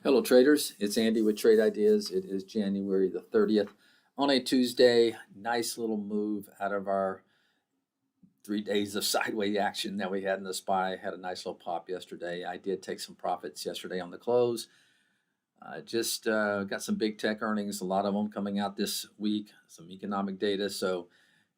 Hello traders, it's Andy with Trade Ideas. It is January the 30th on a Tuesday. Nice little move out of our 3 days of sideways action that we had in the SPY. Had a nice little pop yesterday. I did take some profits yesterday on the close. Just got some big tech earnings, a lot of them coming out this week, some economic data. So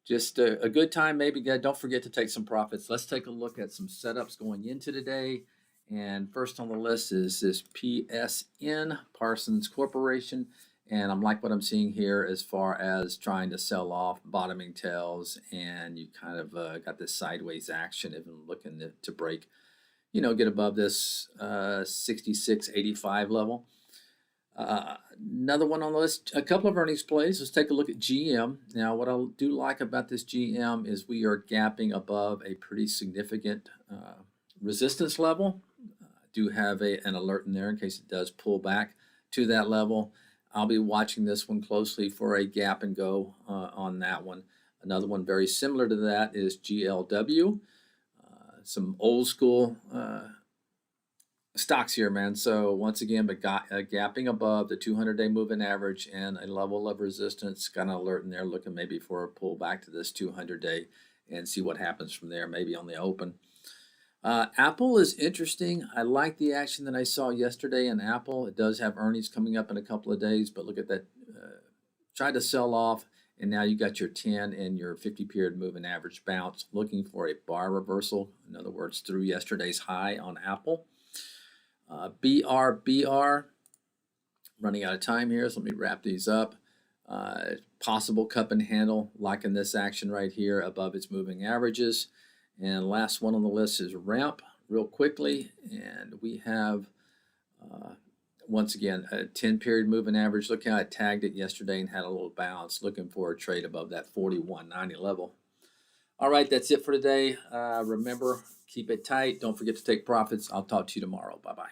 just a good time. Maybe don't forget to take some profits. Let's take a look at some setups going into today. And first on the list is this PSN, Parsons Corporation. And I'm like what I'm seeing here as far as trying to sell off bottoming tails. And you kind of got this sideways action, even looking to break, get above this 66.85 level. Another one on the list, a couple of earnings plays. Let's take a look at GM. Now, what I do like about this GM is we are gapping above a pretty significant resistance level. Do have an alert in there in case it does pull back to that level. I'll be watching this one closely for a gap and go on that one. Another one very similar to that is GLW. Some old school stocks here, man. So once again, but gapping above the 200-day moving average and a level of resistance. Got an alert in there looking maybe for a pullback to this 200-day and see what happens from there, maybe on the open. Apple is interesting. I like the action that I saw yesterday in Apple. It does have earnings coming up in a couple of days, but look at that. Tried to sell off, and now you got your 10 and your 50-period moving average bounce, looking for a bar reversal. In other words, through yesterday's high on Apple. BR, running out of time here, so let me wrap these up. Possible cup and handle, liking this action right here above its moving averages. And last one on the list is ramp, real quickly. And we have, once again, a 10-period moving average. Look how I tagged it yesterday and had a little bounce, looking for a trade above that 41.90 level. All right, that's it for today. Remember, keep it tight. Don't forget to take profits. I'll talk to you tomorrow. Bye-bye.